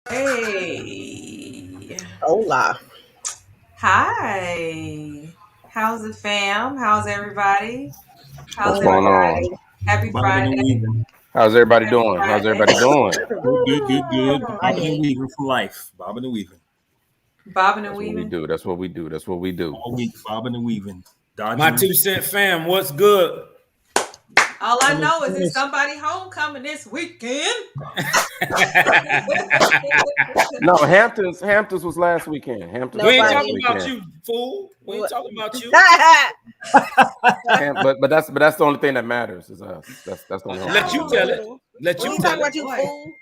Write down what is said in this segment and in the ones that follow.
Hey. Hola. Hi. How's the fam? How's everybody? What's How's going everybody? on? Happy Bobbing and Friday. weaving. How's everybody Happy doing? How's Friday. everybody doing? Good. Bobbing and Friday. weaving for life. Bobbing and weaving. Bobbing and That's what we weaving. do. That's what we do. That's what we do. All week, bobbing and weaving. My Dodging. 2 cent fam, what's good? All I Coming, know is coming. it's somebody homecoming this weekend. No, Hamptons was last weekend. Hamptons We was ain't last talking Nobody. about weekend. you, fool. We ain't What? talking about you. But that's the only thing that matters is us. That's the only Let you Oh, tell it. Fool. Let We you ain't tell talking it. about you, boy. fool.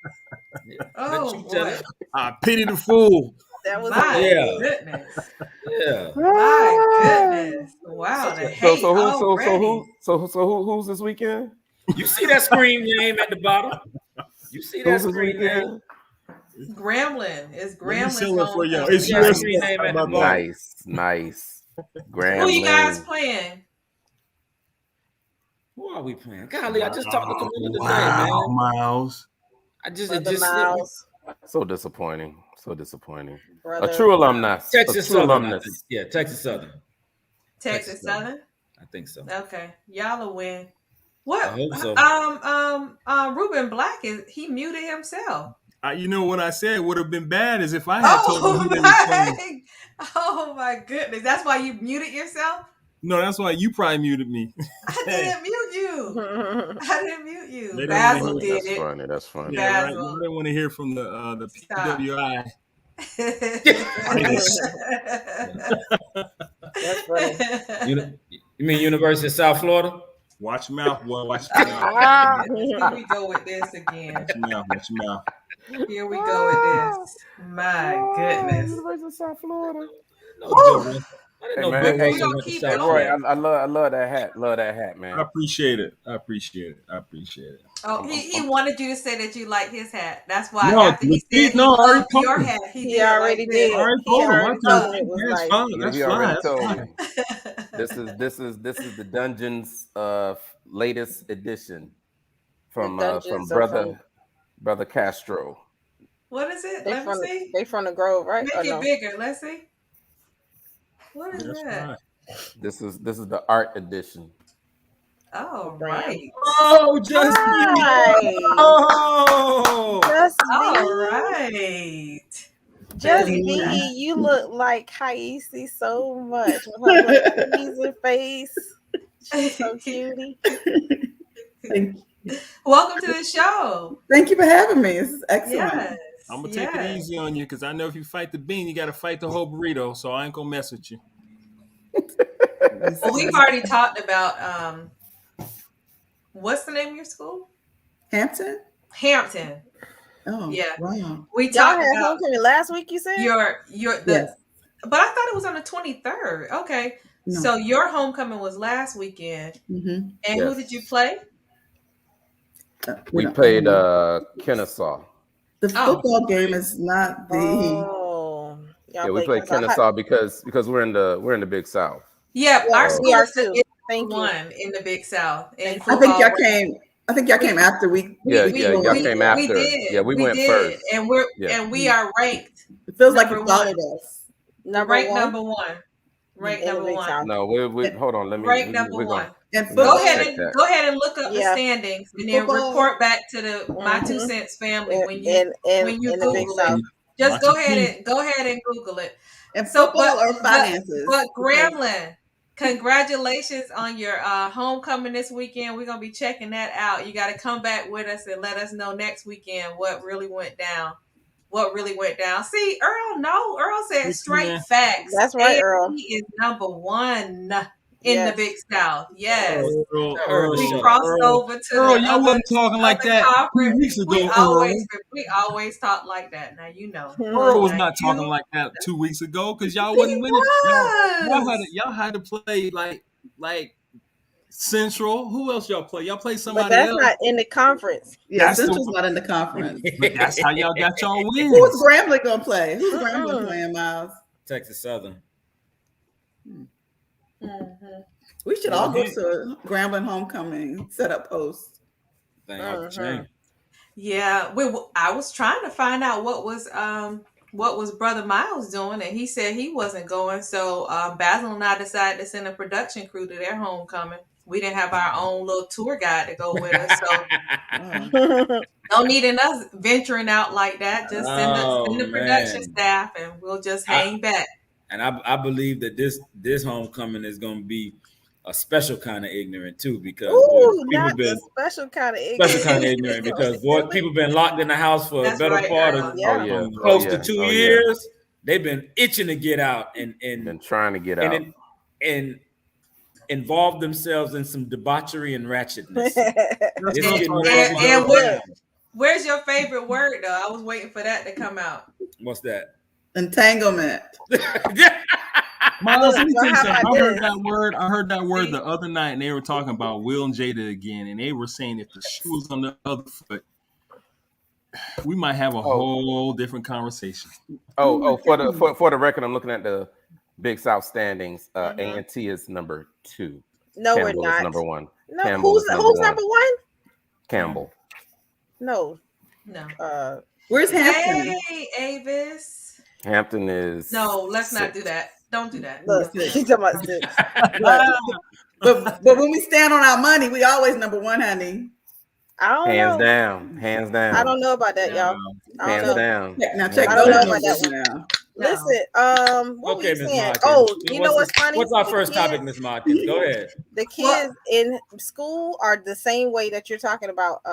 Let Oh you tell boy. it. I pity the fool. That was My Yeah. goodness. Yeah. My goodness. Wow, the hate already. Who's this weekend? You see that screen name at the bottom? You see that Who's this screen name? weekend? Gremlin. It's Let me Gremlin's sell it for y'all. homecoming. It's See that yours. screen name How at the about bottom? that? Nice. Who you guys Grambling. playing? Who are we playing? Golly, I just talked to Camilla today, Wow, man. Miles. It Brother just slipped me. Miles. So disappointing. So disappointing. A Brother true Miles. alumnus. A Texas true Southern, I think. alumnus. Yeah, Texas Southern. Texas Southern? I think so. Okay. Y'all will win. I What hope so. Ruben Black he muted himself. You know what I said would have been bad is if I had told him Oh who they were playing. my oh my goodness. That's why you muted yourself? No, that's why you probably muted me. I didn't mute you. I didn't mute They you. don't Basil wanna did That's it. funny. That's funny. Yeah, right. Basil. I didn't want to hear from the Stop. PWI. That's funny. You mean University of South Florida? Watch your mouth, boy. Watch your mouth. Ah. Here we go with this again. Watch your mouth. Watch your mouth. Here we go with this. My goodness. University of South Florida. No, Bill Russell. I didn't Hey know man, Bill hey, We Russell gonna went to keep South it Roy, Florida. I love that hat. Love that hat, man. I appreciate it. I appreciate it. I appreciate it. Oh, he wanted you to say that you like his hat. That's why No, after he said he no, I already loved told your him. hat, he He did like already this. did. I already He told him. already told me it was That's nice. fine. He That's already fine. told That's me. fine. This is the Dungeons latest edition The from dungeons are from brother Castro. What is it? they Let me from see. they from the Grove, right? Make Or it no? bigger. Let's see. What is That's that? fine. This is the art edition. Oh, Damn. right. Oh, just me. Hi. Oh, Just All be. right. Just Very be. nice. You look like Haisi so much with her little teasing face. She's so cutie. Welcome to the show. Thank you for having me. This is excellent. Yes. I'm gonna take it easy on you because I know if you fight the bean, you got to fight the whole burrito. So I ain't gonna mess with you. Well, we've already talked about what's the name of your school? Hampton? Hampton. Oh, Yeah. wow. We Y'all talked had about homecoming last week, you said? your Yes. but I thought it was on the 23rd. Okay. No. So your homecoming was last weekend. Mm-hmm. And who did you play? We played Kennesaw. The football game is not the. Oh. Yeah, we played Kennesaw because we're in the Big South. Yeah, Yeah, our we school are is too. the Thank you. one in the Big South. In I think y'all came. I think y'all came after we. Y'all came after. We did. Yeah, we went did. first. And we are ranked. It feels like you number followed one. us. Ranked number one. Ranked In the number Big one. South. No, we hold on. Let me. Ranked number one. And Go ahead and look up the Yeah. standings and then report back to the My Two Cents family when you in the Big Google South. it. Just go ahead and Google it. And football or finances. But Gremlin, congratulations on your homecoming this weekend. We're gonna be checking that out. You got to come back with us and let us know next weekend what really went down. See, Earl said straight facts. That's right, Earl. He is number one in the Big South. Yes. Earl, We crossed over to Earl, the y'all wasn't talking like that 2 weeks ago. We always talk like that. Now you know. Earl was not talking like that 2 weeks ago because y'all wasn't winning. Y'all had to play like Central. Who else y'all play? Y'all play somebody But that's else. not in the conference. Yeah, Central's not in the conference. But that's how y'all got y'all wins. Who's Grambling gonna play? Who's Grambling playing, Miles? Texas Southern. Mm-hmm. We should all go to Grambling homecoming set up post. Thing off the chain. Yeah, I was trying to find out what was Brother Miles doing, and he said he wasn't going. So Basil and I decided to send a production crew to their homecoming. We didn't have our own little tour guide to go with us, so Oh. no needing us venturing out like that. Just Oh send the production man. staff, and we'll just I, hang back. and I believe that this homecoming is going to be a special kind of ignorant too, because boy, Ooh, people not the been special kind of special kind of ignorant. ignorant So because boy, silly. people been locked in the house for a That's better right, part of Earl. Oh Yeah. yeah. From Oh close to yeah. 2 Oh yeah. years. They've been itching to get out Been trying to get and out. and involve themselves in some debauchery and ratchetness. That's It's what I'm getting talking ready to about. go Look. down. Where's your favorite word though? I was waiting for that to come out. What's that? Entanglement. Miles, let me Well, tell you how something. about I heard this? that word. I heard that word See? the other night, and they were talking about Will and Jada again, and they were saying if the shoe was on the other foot, we might have a whole different conversation. For the record, I'm looking at the Big South standings. A&T is number 2. No, Campbell we're is not. number 1. No, Campbell who's is number who's 1. number one? Campbell. No. No. Where's Hampton? Hey, Avis. Hampton is. No, let's not 6. do that. Don't do that. Look, Six. she's talking about six. But when we stand on our money, we always number 1, honey. I don't Hands know. down. Hands down. I don't know about that, y'all. I Hands don't know. down. Now check I don't know those about that numbers now. No. Listen, what Okay, were you Ms. saying? Martin. Oh, you know what's funny? What's our The first topic, kids- Ms. Martin? Go ahead. The kids in school are the same way that you're talking about,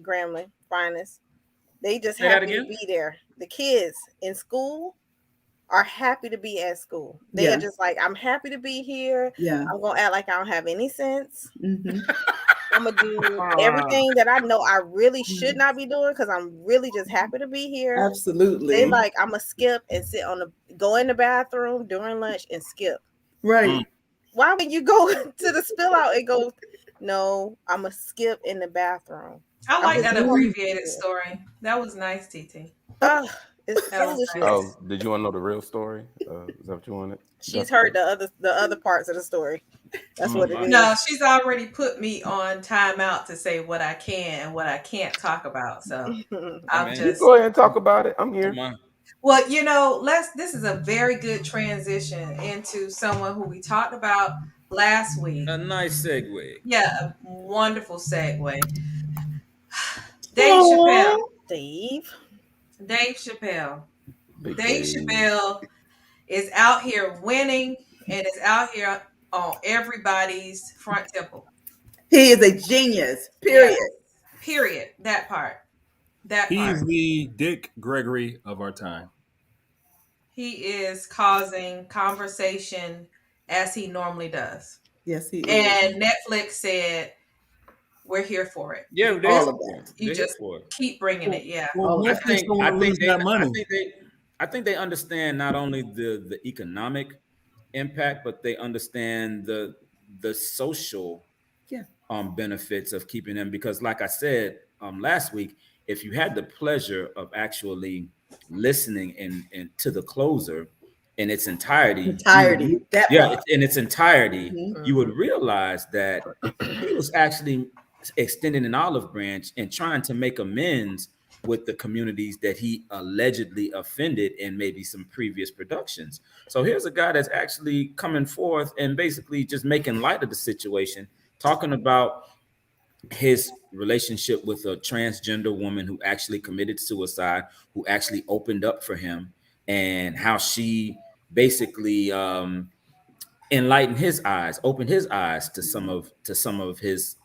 Grambling Finest. They just Say that happy to again? be there. The kids in school are happy to be at school. They Yeah. are just like, I'm happy to be here. Yeah. I'm gonna act like I don't have any sense. Mhm. I'm gonna do everything that I know I really should not be doing because I'm really just happy to be here. Absolutely. They like, I'm gonna skip and go in the bathroom during lunch and skip. Right. Why would you go to the spill out and go? No, I'm gonna skip in the bathroom. I like that just- abbreviated story. That was nice, TT. Ugh, it's That was foolishness. nice. Oh, did you want to know the real story? Is that what you wanted? She's heard the other parts of the story. That's what it is. No, she's already put me on timeout to say what I can and what I can't talk about. So I'm man. just Go ahead and talk about it. I'm here. Come on. well, this is a very good transition into someone who we talked about last week. A nice segue. Yeah, a wonderful segue. Dave Chappelle. Dave. Dave Chappelle. Big Dave Dave. Chappelle is out here winning and is out here on everybody's front temple. He is a genius. Period. Yes. Period. That part. He's the Dick Gregory of our time. He is causing conversation as he normally does. Yes, he is. And Netflix said, we're here for it. Yeah, All of that. You They're just here for it. keep bringing it. Yeah. Well, I Netflix think don't want to lose that money. I think they understand not only the economic impact, but they understand the social benefits of keeping them. Because, like I said last week, if you had the pleasure of actually listening and to the closer in its entirety, That part. in its entirety, Mhm. you would realize that he was actually extending an olive branch and trying to make amends with the communities that he allegedly offended in maybe some previous productions. So here's a guy that's actually coming forth and basically just making light of the situation, talking about his relationship with a transgender woman who actually committed suicide, who actually opened up for him, and how she basically enlightened his eyes, opened his eyes to some of his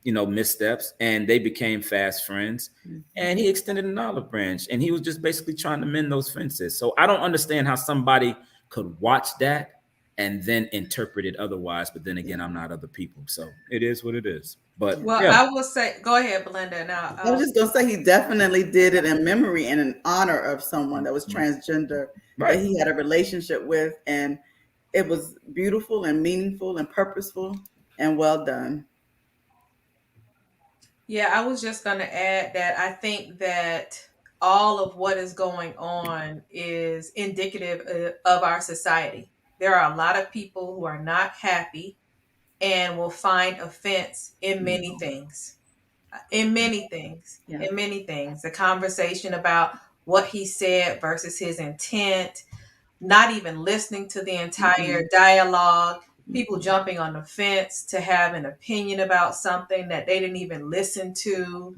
missteps, and they became fast friends. And he extended an olive branch, and he was just basically trying to mend those fences. So I don't understand how somebody could watch that and then interpret it otherwise. But then again, I'm not other people, so it is what it is. But Well, yeah. I will say, go ahead, Belinda. Now, I was just gonna say he definitely did it in memory and in honor of someone that was transgender that he had a relationship with, and it was beautiful and meaningful and purposeful and well done. Yeah, I was just going to add that I think that all of what is going on is indicative of our society. There are a lot of people who are not happy and will find offense in many things. in many things. Yeah. In many things. The conversation about what he said versus his intent, not even listening to the entire dialogue, people jumping on the fence to have an opinion about something that they didn't even listen to,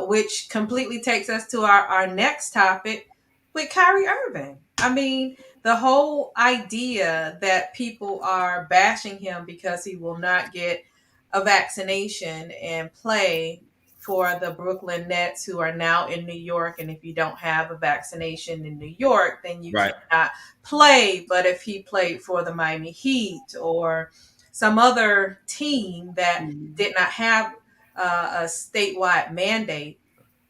which completely takes us to our next topic with Kyrie Irving. I mean, the whole idea that people are bashing him because he will not get a vaccination and play for the Brooklyn Nets, who are now in New York. And if you don't have a vaccination in New York, then you Right. cannot play. But if he played for the Miami Heat or some other team that did not have a statewide mandate,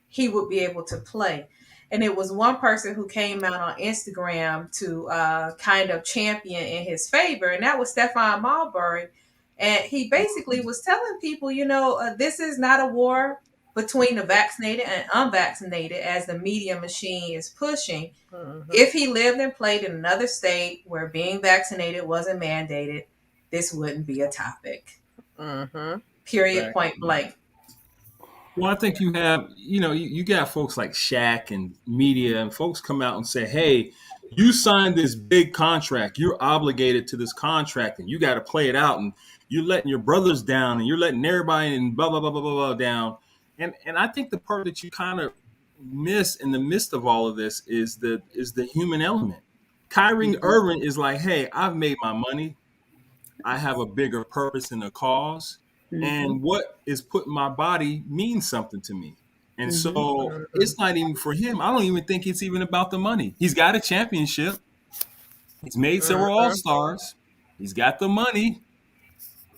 he would be able to play. And it was one person who came out on Instagram to kind of champion in his favor, and that was Stephon Marbury. And he basically was telling people, this is not a war between the vaccinated and unvaccinated, as the media machine is pushing. If he lived and played in another state where being vaccinated wasn't mandated, this wouldn't be a topic. Period, Right. point blank. Well, I think you have, you got folks like Shaq and media, and folks come out and say, hey, you signed this big contract. You're obligated to this contract, and you got to play it out. And you're letting your brothers down, and you're letting everybody and blah, blah, blah, blah, blah, blah down. And I think the part that you kind of miss in the midst of all of this is the human element. Kyrie Irving is like, hey, I've made my money. I have a bigger purpose and a cause. And what is put in my body means something to me. And so it's not even for him. I don't even think it's even about the money. He's got a championship. He's made several All-Stars. He's got the money.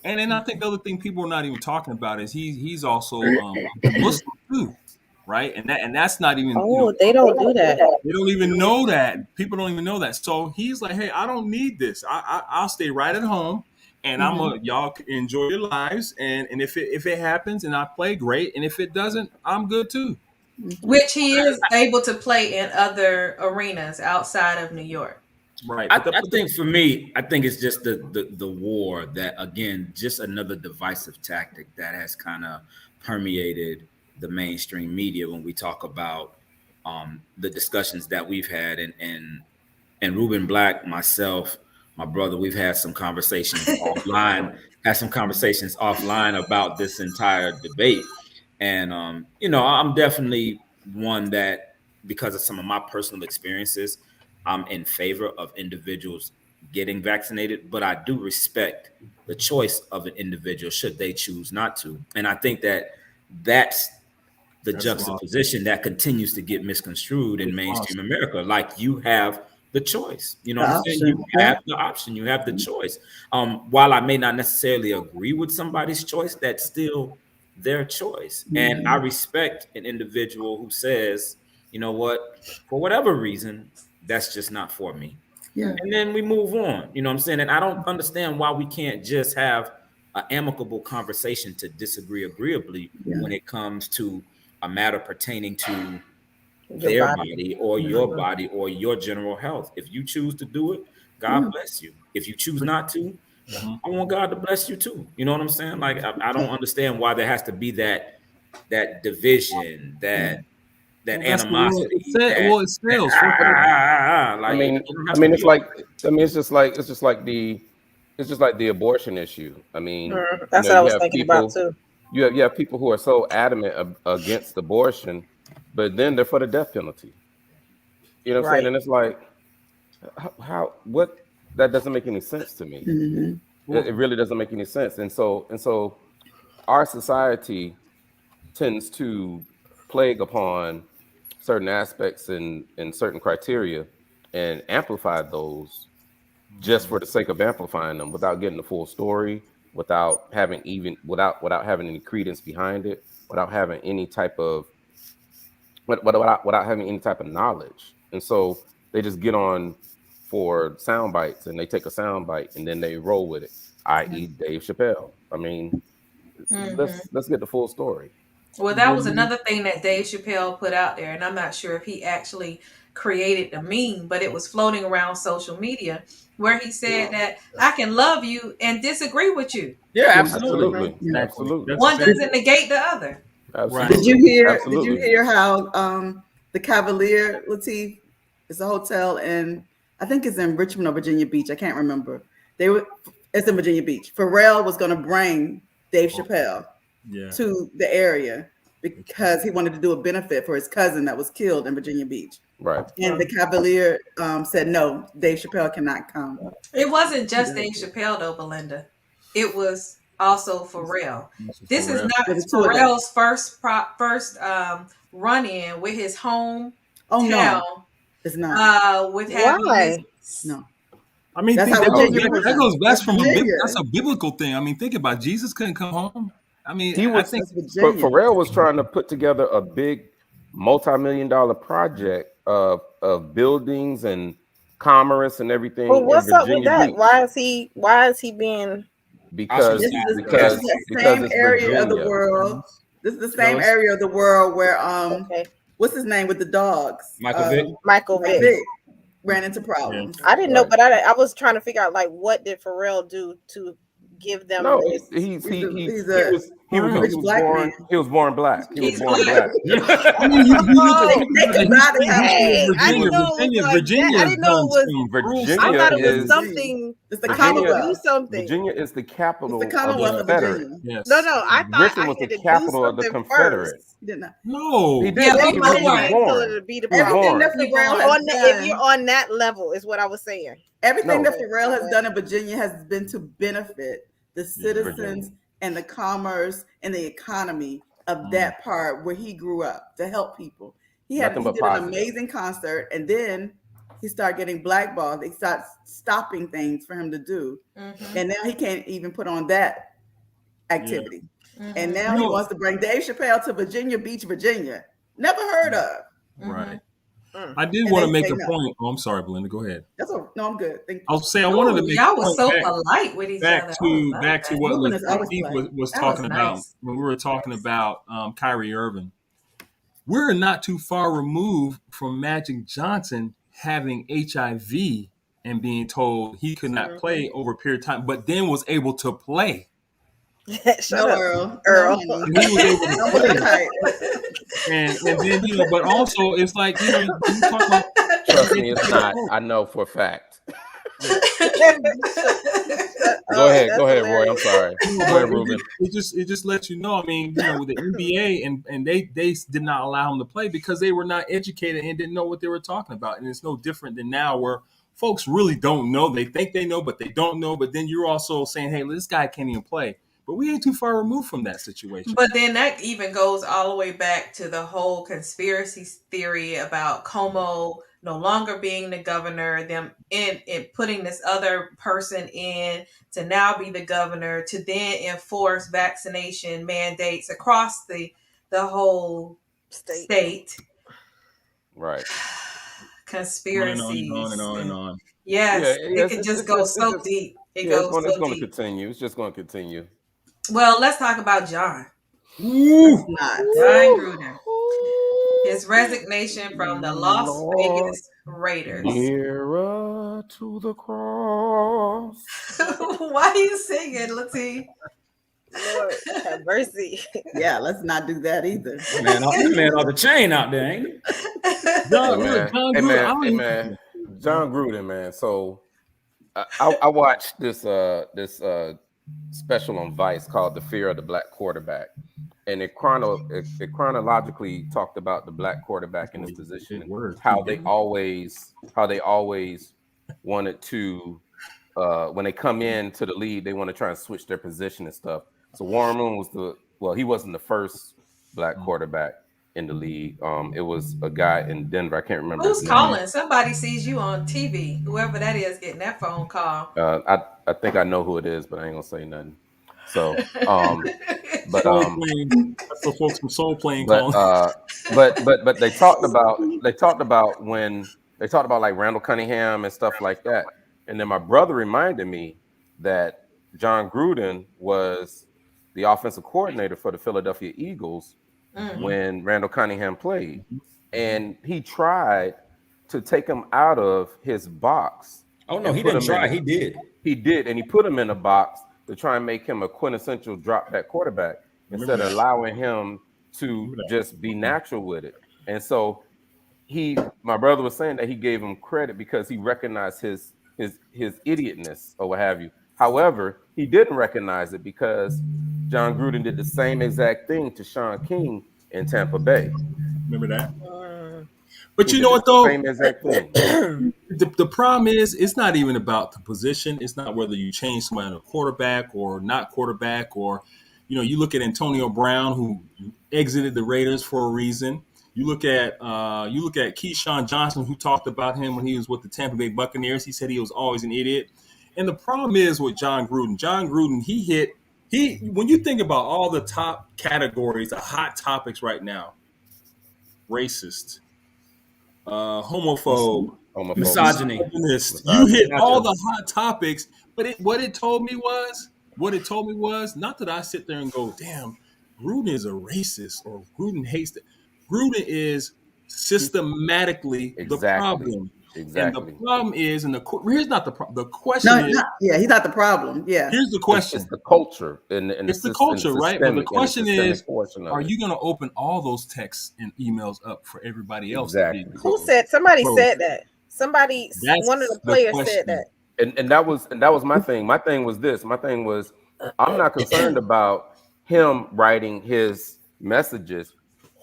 And then I think the other thing people are not even talking about is he's also Muslim too, right? And that's not even. They don't do that. They don't even know that. People don't even know that. So he's like, hey, I don't need this. I'll stay right at home. And y'all enjoy your lives, and if it happens and I play, great, and if it doesn't, I'm good too. Which he is able to play in other arenas outside of New York. Right. I think for me, I think it's just the war that, again, just another divisive tactic that has kind of permeated the mainstream media when we talk about the discussions that we've had, and Ruben Black, myself, my brother, we've had some conversations offline, about this entire debate. And, I'm definitely one that, because of some of my personal experiences, I'm in favor of individuals getting vaccinated, but I do respect the choice of an individual should they choose not to. And I think that's the juxtaposition that continues to get misconstrued in mainstream America. Like, you have the choice, you know what I'm saying? You have the option, you have the choice. While I may not necessarily agree with somebody's choice, that's still their choice. And I respect an individual who says, you know what, for whatever reason, that's just not for me. And then we move on, you know what I'm saying? And I don't understand why we can't just have an amicable conversation to disagree agreeably when it comes to a matter pertaining to their body or your body or your general health. If you choose to do it, God bless you. If you choose not to, I want God to bless you too. You know what I'm saying? Like, I don't understand why there has to be that division, that animosity. It sells. It's just like the abortion issue. I mean, that's what I was thinking about too. You have people who are so adamant against abortion, but then they're for the death penalty. You know what I'm saying? And it's like, what? That doesn't make any sense to me. It really doesn't make any sense. And so our society tends to plague upon certain aspects and certain criteria and amplify those just for the sake of amplifying them without getting the full story, without having any credence behind it, without having any type of knowledge. And so they just get on for sound bites, and they take a sound bite and then they roll with it, i.e. Dave Chappelle. I mean, let's get the full story. Well, that was another thing that Dave Chappelle put out there, and I'm not sure if he actually created the meme, but it was floating around social media where he said that I can love you and disagree with you. Yeah, Absolutely. Exactly. Absolutely. That's One exactly doesn't negate the other. Absolutely. Did you hear? Absolutely. Did you hear how the Cavalier Latif? It's a hotel in, I think it's in Richmond or Virginia Beach. I can't remember. It's in Virginia Beach. Pharrell was going to bring Dave Chappelle to the area because he wanted to do a benefit for his cousin that was killed in Virginia Beach. Right. And the Cavalier said no, Dave Chappelle cannot come. It wasn't just Dave Chappelle though, Belinda. It was also Pharrell. This is not Pharrell's first run-in with his home. Oh no, it's not. With having no. I mean, that's from that's a biblical thing. I mean, think about it. Jesus couldn't come home. I mean, I think Pharrell was trying to put together a big multi-million-dollar project of buildings and commerce and everything. Well, what's up with that? Beach. Why is he being? Because the same area of the world. This is the same area of the world where what's his name with the dogs? Michael Vick ran into problems. I didn't know, but I was trying to figure out like what did Pharrell do to give them? No, this? He was born black. He was born black. I mean, Virginia. I didn't know it was Virginia. I thought it was something. It's the Commonwealth. Virginia is the capital of the Confederate. Yes. No, I thought Griffin was the capital of the Confederate. No, he did. He was born. If you're on that level, is what I was saying. Everything that Pharrell has done in Virginia has been to benefit the citizens and the commerce and the economy of that part where he grew up to help people. He did an amazing concert, and then he started getting blackballed. They started stopping things for him to do, and now he can't even put on that activity. And now he wants to bring Dave Chappelle to Virginia Beach, Virginia. Never heard of. Right. I did want to make a point. Oh, I'm sorry, Belinda. Go ahead. No, I'm good. Thank you. I'll say I wanted to make y'all was so polite with each other. Back to what Latif was talking about when we were talking about Kyrie Irving. We're not too far removed from Magic Johnson having HIV and being told he could not play over a period of time, but then was able to play. Shut up, Earl. He was able to play. And then, but also it's like, you talk about. Trust me, it's not. I know for a fact. Go ahead, Roy. I'm sorry. Go ahead, Ruben. It just lets you know. I mean, with the NBA and they did not allow him to play because they were not educated and didn't know what they were talking about. And it's no different than now where folks really don't know. They think they know, but they don't know. But then you're also saying, hey, this guy can't even play. But we ain't too far removed from that situation. But then that even goes all the way back to the whole conspiracy theory about Como no longer being the governor, them in putting this other person in to now be the governor, to then enforce vaccination mandates across the whole state. Right. Conspiracies. On and on and on. Yes, it can just go so deep. It's going to continue. It's just going to continue. Well, let's talk about John. John Gruden. His resignation from the Las Vegas Raiders. Nearer to the cross. Why are you singing, Latif? Lord have mercy. Yeah, let's not do that either. Man, off the chain out there, ain't it? Man. John Gruden, man. So I watched this special on Vice called "The Fear of the Black Quarterback," and it chronologically talked about the black quarterback in this position, how they always wanted to when they come into the league, they want to try and switch their position and stuff. So Warren Moon he wasn't the first black quarterback in the league. It was a guy in Denver. I can't remember. Who's calling? Somebody sees you on TV. Whoever that is getting that phone call. I think I know who it is, but I ain't gonna say nothing. So, but that's for folks from Soul Playing. But they talked about like Randall Cunningham and stuff like that. And then my brother reminded me that John Gruden was the offensive coordinator for the Philadelphia Eagles when Randall Cunningham played, and he tried to take him out of his box. Oh no, he didn't try. He did. He did, and he put him in a box to try and make him a quintessential drop back quarterback instead of allowing him to just be natural with it. And so my brother was saying that he gave him credit because he recognized his idiotness or what have you. However, he didn't recognize it because John Gruden did the same exact thing to Sean King in Tampa Bay. Remember that? But you know what though? Same exact thing. The problem is it's not even about the position. It's not whether you change somebody to quarterback or not quarterback, or you look at Antonio Brown, who exited the Raiders for a reason. You look at Keyshawn Johnson, who talked about him when he was with the Tampa Bay Buccaneers. He said he was always an idiot. And the problem is with John Gruden. John Gruden, when you think about all the top categories, the hot topics right now, racist, homophobe, misogyny. You hit all the hot topics, but what it told me was not that I sit there and go, damn, Gruden is a racist or Gruden hates it. Gruden is systematically the problem. Exactly. And the problem is, here's not the problem. The question is, he's not the problem. Yeah. Here's the question. It's the culture. It's the culture, right? But the question is, are you going to open all those texts and emails up for everybody else? Exactly. Who said? Somebody said that. One of the players said that. And that was my thing. My thing was this. My thing was, I'm not concerned about him writing his messages.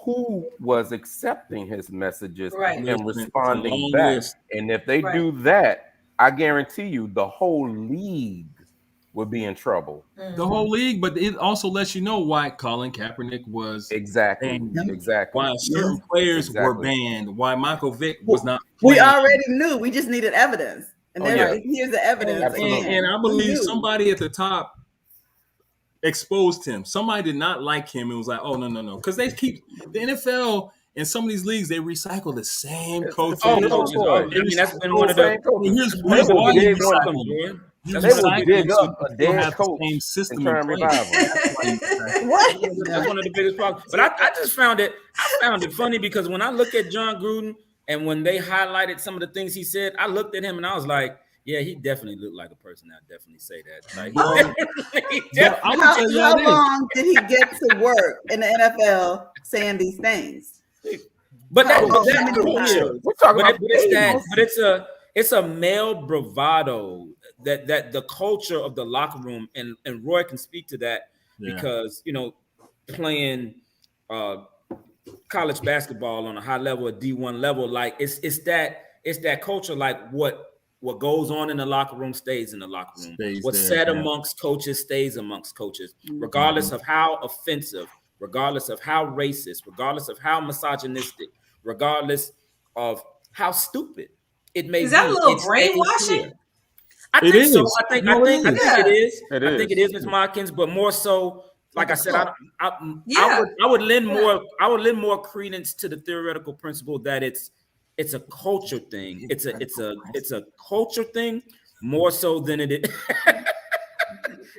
Who was accepting his messages and responding back? And if they do that, I guarantee you the whole league would be in trouble. The whole league, but it also lets you know why Colin Kaepernick was banned. Why certain players were banned. Why Michael Vick was not playing. We already knew. We just needed evidence. And here's the evidence. And I believe somebody at the top exposed him. Somebody did not like him and was like, oh, no. Because they keep the NFL and some of these leagues, they recycle the same coaches. I mean, that's been one of the. Here's why you recycle them. They dig up a dead coach same system and try and revive him. What? That's one of the biggest problems. But I just found it funny because when I look at John Gruden and when they highlighted some of the things he said, I looked at him and I was like, yeah, he definitely looked like a person that definitely say that. Like, how long did he get to work in the NFL saying these things? But it's a male bravado that the culture of the locker room, and Roy can speak to that because playing college basketball on a high level, a D1 level, like it's that culture, like what goes on in the locker room stays in the locker room. What's said amongst coaches stays amongst coaches, regardless of how offensive, regardless of how racist, regardless of how misogynistic, regardless of how stupid it may be. Is that a little brainwashing? I think so. I think it is. I think it is, Ms. Markins, but more so, like I said, I would lend more credence to the theoretical principle that it's a culture thing. It's a culture thing more so than it is.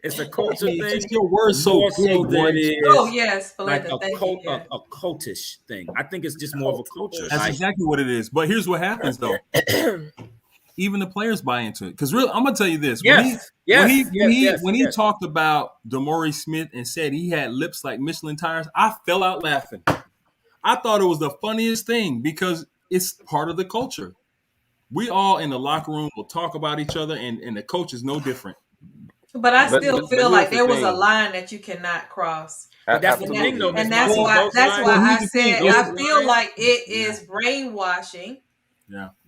It's a culture thing. Your word so big, than it is. Oh yes, like a cultish thing. I think it's just more of a culture. That's exactly what it is. But here's what happens though. Even the players buy into it. Because I'm gonna tell you this. When he talked about DeMaurice Smith and said he had lips like Michelin tires, I fell out laughing. I thought it was the funniest thing because it's part of the culture. We all in the locker room will talk about each other, and the coach is no different. But I still feel like there was a line that you cannot cross. But that's the thing, though. And that's why I said I feel like it is brainwashing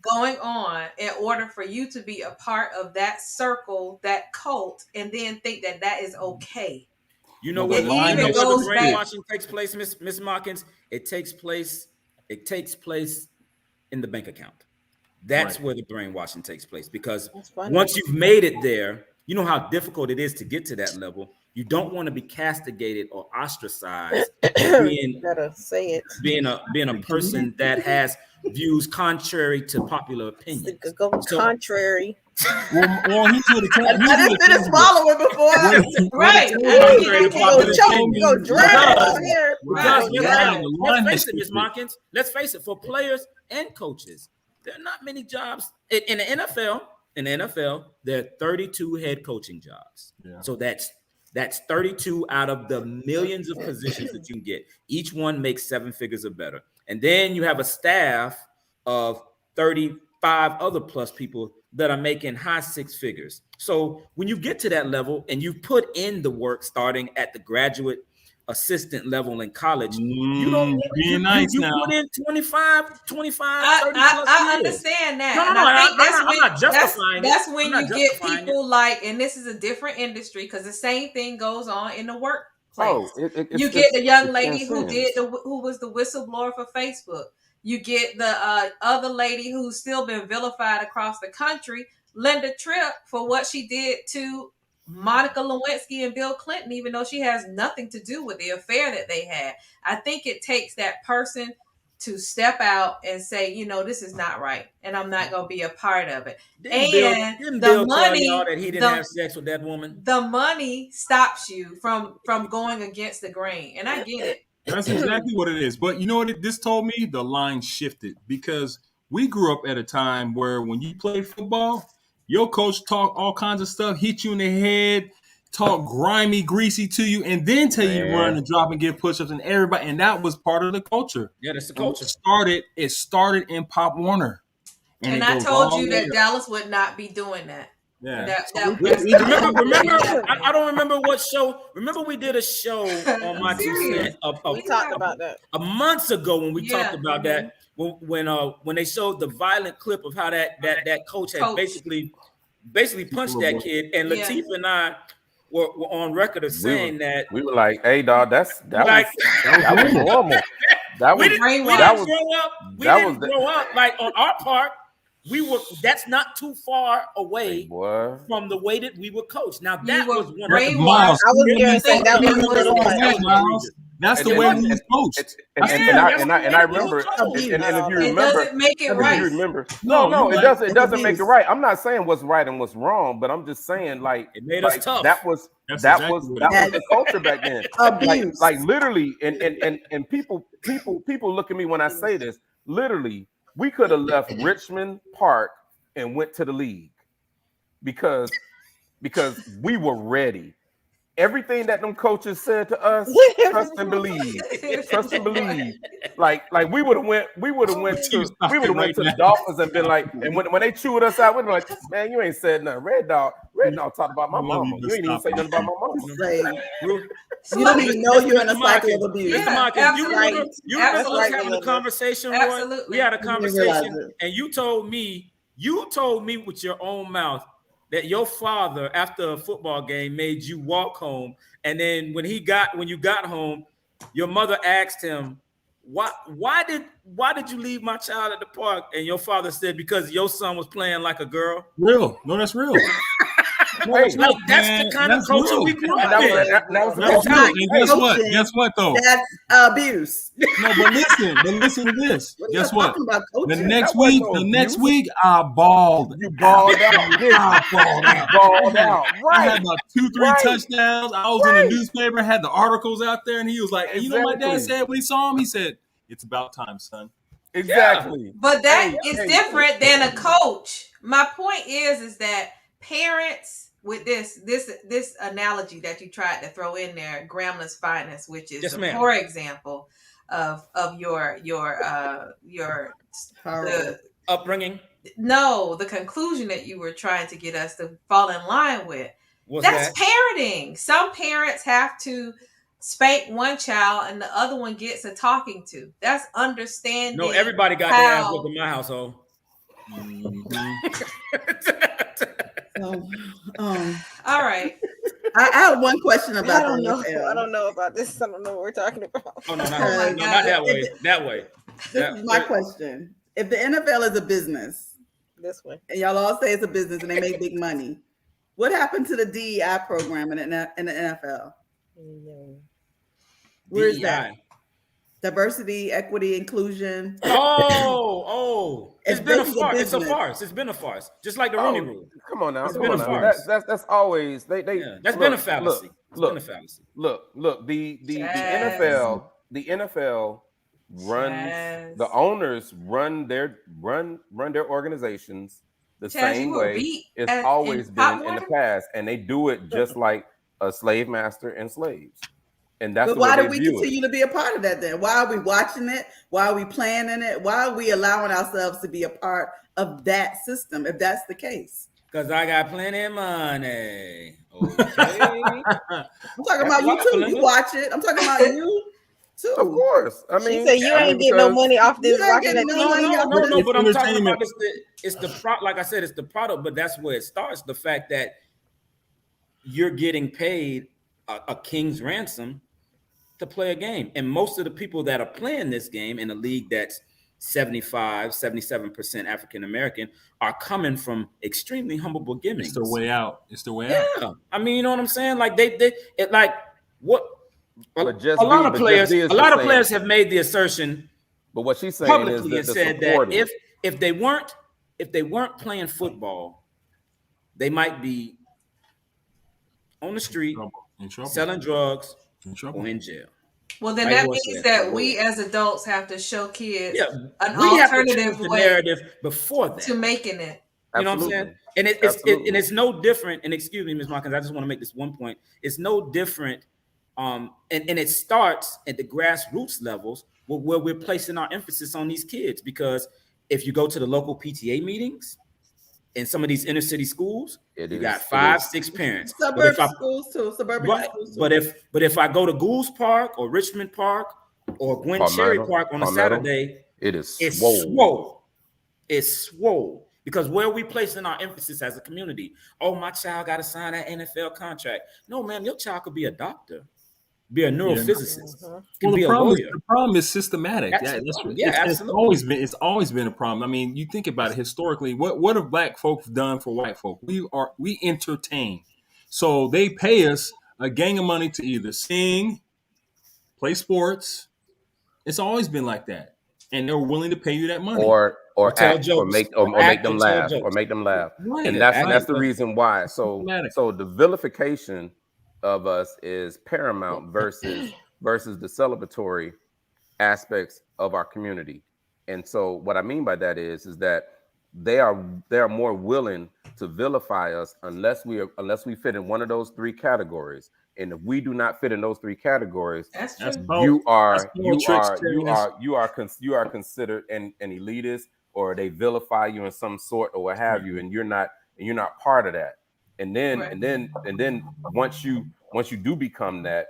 going on in order for you to be a part of that circle, that cult, and then think that is okay. You know what? The brainwashing takes place, Miss Markins. It takes place in the bank account. That's where the brainwashing takes place, because once you've made it there, you know how difficult it is to get to that level. You don't want to be castigated or ostracized being a person that has views contrary to popular opinion. Contrary. Well, I just didn't swallow it before. Right. Let's face it, Ms. Markins. Let's face it, for players and coaches, There are not many jobs in the NFL. In the NFL, there are 32 head coaching jobs. Yeah. So that's 32 out of the millions of positions that you can get. Each one makes 7 figures or better. And then you have a staff of 35 other plus people that are making high 6 figures. So when you get to that level and you put in the work starting at the graduate assistant level in college, you don't being nice now. put in 25, 30 plus I years. understand that. No, and I think I'm not justifying that's it. when I'm not you get justifying people like, and this is a different industry because the same thing goes on in the workplace. Oh, you get the young lady insane. who was the whistleblower for Facebook. You get the other lady who's still been vilified across the country, Linda Tripp, for what she did to Monica Lewinsky and Bill Clinton, even though she has nothing to do with the affair that they had. I think it takes that person to step out and say, you know, this is not right, and I'm not going to be a part of it. Didn't Bill tell y'all that he didn't have sex with that woman? The money stops you from going against the grain, and I get it. That's exactly what it is. But you know what this told me? The line shifted because we grew up at a time where when you played football, your coach talk all kinds of stuff, hit you in the head, talk grimy, greasy to you, and then tell you to run and drop and give push-ups, and everybody, and that was part of the culture. Yeah, that's the culture. It started in Pop Warner. And I told you that Dallas would not be doing that. Yeah. Remember, I don't remember what show. Remember, we did a show on my 2 cents. We talked about that a months ago when we talked about that. When they showed the violent clip of how that coach had basically punched that kid, and Latifah and I were on record of saying that we were like, "Hey, dog, that was normal. We didn't grow up like on our part. That's not too far away from the way that we were coached. Now that was one of Miles. I was going to say that was that's the way we was coached. And I remember, and if you remember, it doesn't make it right. No, it doesn't. It doesn't make it right. I'm not saying what's right and what's wrong, but I'm just saying like it made us tough. That was the culture back then. Like literally, and people look at me when I say this. Literally, we could have left Richmond Park and went to the league because we were ready. Everything that them coaches said to us, trust and believe. Trust and believe. Like we would have went to the Dolphins and been like, and when they chewed us out, we'd be like, man, you ain't said nothing. Red Dog talked about my mama. You ain't even say nothing about my mama. You don't even know you're in a cycle of abuse. You remember us having a conversation, Roy? Absolutely. We had a conversation, and you told me with your own mouth that your father, after a football game, made you walk home, and then when you got home, your mother asked him, "Why did you leave my child at the park?" And your father said, "Because your son was playing like a girl." Real? No, that's real. That's the kind of culture we grew up in. Guess what though? That's abuse. No, but listen to this. Guess what? The next week, I balled. You balled out. Balled out. Right. I had about 2-3 touchdowns. I was in the newspaper, had the articles out there, and he was like, "You know what my dad said when he saw him? He said, it's about time, son." Exactly. But that is different than a coach. My point is that parents, with this analogy that you tried to throw in there, Gramblin's Finest, which is a poor example of your upbringing. No, the conclusion that you were trying to get us to fall in line with. That's parenting. Some parents have to spank one child and the other one gets a talking to. That's understanding. No, everybody got their ass whooped in my household. All right. I have one question about I don't know about this. I don't know what we're talking about. Oh no, not that way. That way. This is my question. If the NFL is a business, this way, and y'all all say it's a business and they make big money, what happened to the DEI program in the NFL? No. Where's that? Diversity, equity, inclusion. It's been a farce. It's a farce. It's been a farce. Just like the Rooney Rule. Come on now. It's been a farce. That's always that's been a fallacy. It's been a fallacy. Look. The NFL the owners run their organizations the same way it's always been in the past, and they do it just like a slave master and slaves. And that's but why do we continue to be a part of that then? Why are we watching it? Why are we playing in it? Why are we allowing ourselves to be a part of that system if that's the case? Because I got plenty of money. Okay. I'm talking about you too. You watch it. I'm talking about you too. Of course. I mean, she said you ain't getting no money off this. No. But I'm talking about it's the like I said, it's the product. But that's where it starts. The fact that you're getting paid a king's ransom to play a game, and most of the people that are playing this game in a league that's 77% African American are coming from extremely humble beginnings. It's the way out. Yeah. I mean, you know what I'm saying? Like it like what a lot of players have made the assertion, but what she's saying publicly is and said that if they weren't playing football, they might be on the street selling drugs or in jail. Well, then that means that we as adults have to show kids an alternative narrative before that to making it. You know what I'm saying? And it's no different. And excuse me, Ms. Markins, I just want to make this one point. It's no different. And it starts at the grassroots levels where we're placing our emphasis on these kids, because if you go to the local PTA meetings in some of these inner city schools, you got 5-6 parents. Suburban schools too. But if I go to Goulds Park or Richmond Park or Gwen Cherry Park on a Saturday, it's swole. It's swole. Because where are we placing our emphasis as a community? Oh, my child got to sign that NFL contract. No, man, your child could be a doctor, be a neurophysicist, be a lawyer. The problem is systematic. Absolutely. It's always been a problem. I mean, you think about it historically. What have black folks done for white folk? We entertain. So they pay us a gang of money to either sing, play sports. It's always been like that, and they're willing to pay you that money, or act, or make them laugh. Right. And that's the reason why. So the vilification of us is paramount versus the celebratory aspects of our community. And so what I mean by that is that they are more willing to vilify us unless we fit in one of those three categories. And if we do not fit in those three categories, you are considered an elitist, or they vilify you in some sort or what have you, and you're not part of that. And then once you do become that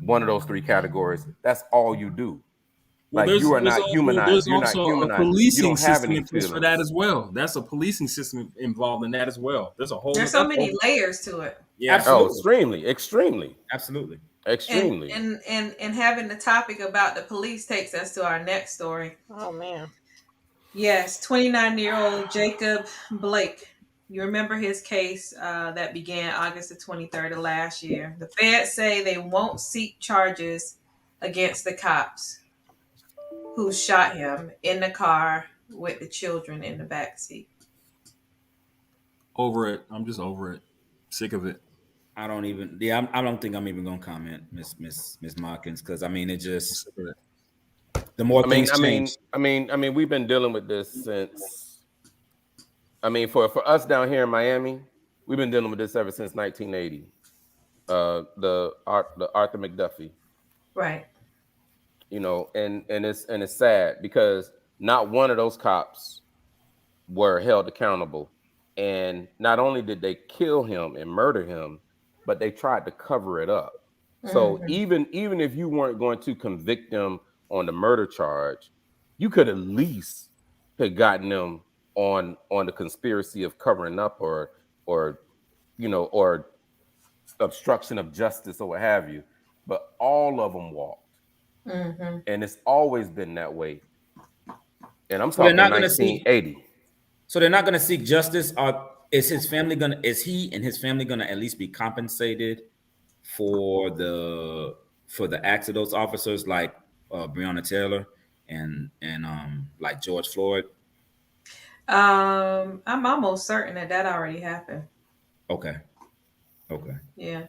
one of those three categories, that's all you do. Like, you are not humanized. You're not humanized. A policing system for that as well. That's a policing system involved in that as well. There's so many layers to it. Yeah, absolutely. Extremely. And having the topic about the police takes us to our next story. Oh man. Yes, 29-year-old Jacob Blake. You remember his case that began August the 23rd of last year. The feds say they won't seek charges against the cops who shot him in the car with the children in the back seat. Over it. I'm just over it. Sick of it. I don't think I'm even gonna comment, Miss Markins, because I mean, it just the more things change. I mean, we've been dealing with this since. I mean, for us down here in Miami, we've been dealing with this ever since 1980. The Arthur McDuffie, right? You know, and it's sad because not one of those cops were held accountable, and not only did they kill him and murder him, but they tried to cover it up. So even if you weren't going to convict them on the murder charge, you could at least have gotten them on the conspiracy of covering up or obstruction of justice or what have you. But all of them walked. And it's always been that way. And I'm talking 1980. So they're not going to seek justice. Is he and his family going to at least be compensated for the acts of those officers, like Breonna Taylor and like George Floyd? I'm almost certain that already happened. Okay. Yeah.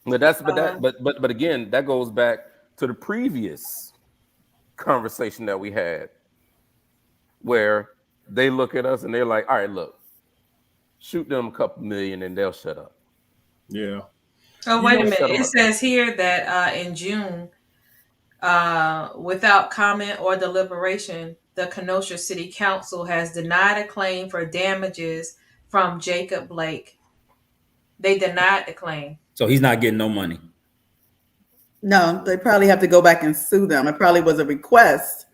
But again, that goes back to the previous conversation that we had, where they look at us and they're like, all right, look, shoot them a couple million and they'll shut up. Yeah. Oh, wait a minute. It says here that in June, without comment or deliberation, the Kenosha City Council has denied a claim for damages from Jacob Blake. They denied the claim. So he's not getting no money. No, they probably have to go back and sue them. It probably was a request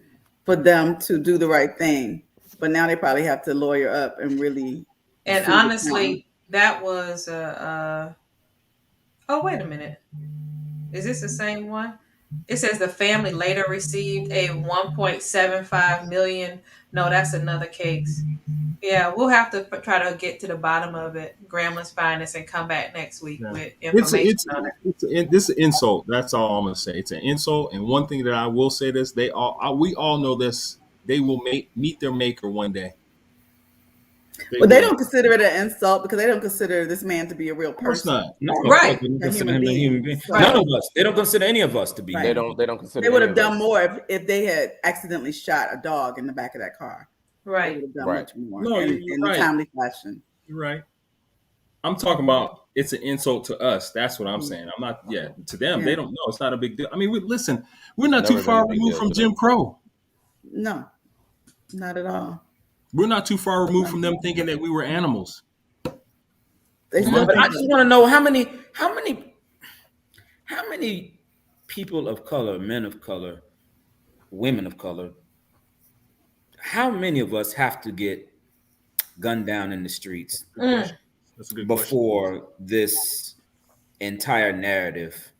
for them to do the right thing, but now they probably have to lawyer up and really. And honestly, that was oh, wait a minute. Is this the same one? It says the family later received a 1.75 million. No, that's another case. Yeah, we'll have to try to get to the bottom of it. Gramblin's Finest, and come back next week with information on it. This is an insult. That's all I'm gonna say. It's an insult. And one thing that I will say this: we all know this. They will meet their maker one day. They don't consider it an insult because they don't consider this man to be a real person. Of course not. No, right. They don't consider him a human being. Right. None of us. They don't consider any of us to be. Right. They don't consider. They would have done more if they had accidentally shot a dog in the back of that car. Right. They would have done much more. No, in a timely fashion. You're right. I'm talking about it's an insult to us. That's what I'm saying. I'm not. Yeah, to them, they don't know. It's not a big deal. I mean, we're not too far removed from Jim Crow. No, not at all. We're not too far removed from them thinking that we were animals. But I just want to know how many people of color, men of color, women of color, how many of us have to get gunned down in the streets That's a good before this entire narrative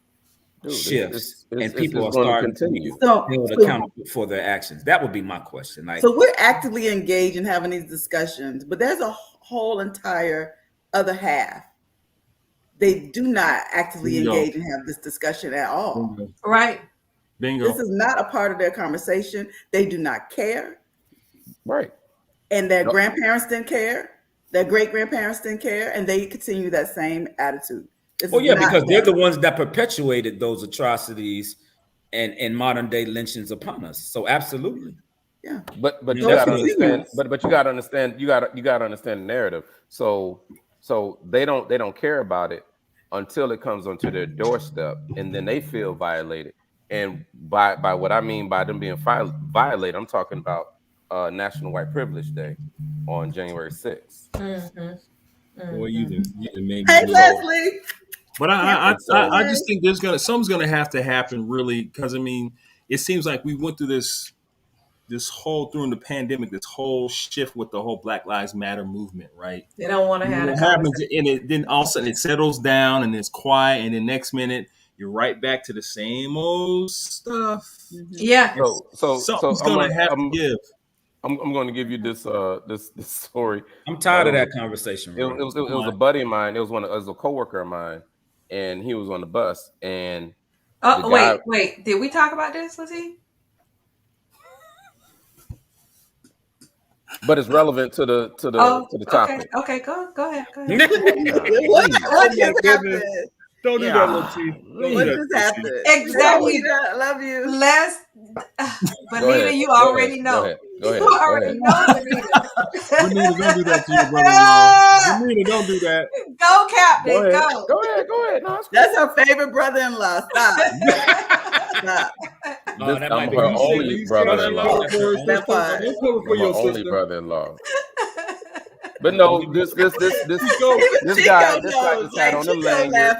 shifts and people are starting to be held accountable for their actions? That would be my question. So we're actively engaged in having these discussions, but there's a whole entire other half. They do not actively engage and have this discussion at all. Right. Bingo. This is not a part of their conversation. They do not care. Right. And their grandparents didn't care. Their great-grandparents didn't care. And they continue that same attitude. Because they're the ones that perpetuated those atrocities and modern day lynchings upon us. So absolutely. Yeah. But you gotta understand, but you gotta understand, you gotta understand the narrative. So they don't care about it until it comes onto their doorstep, and then they feel violated. And by what I mean by them being violated, I'm talking about National White Privilege Day on January 6th. Boy, you didn't make me. Hey, Leslie. But I just think something's gonna have to happen really, because I mean, it seems like we went through this whole during the pandemic, this whole shift with the whole Black Lives Matter movement, right? They don't want to have it. Happens, and then all of a sudden it settles down and it's quiet, and the next minute you're right back to the same old stuff. Yeah. So something's gonna have to give. I'm going to give you this story. I'm tired of that conversation. It was a buddy of mine. It was a coworker of mine, and he was on the bus. And wait, did we talk about this? Was he? But it's relevant to the topic. Okay, go ahead. What just happened? Don't do that, little T. What just happened? Exactly. I love you. Benita, you already know. Go ahead. You already know, Benita. Benita, don't do that to your brother-in-law. Benita, don't do that. Go, Captain. Go ahead. No, that's her favorite brother-in-law. Stop. I'm her only brother-in-law. That part. I'm her only brother-in-law. But no, this guy just had on the lanyard.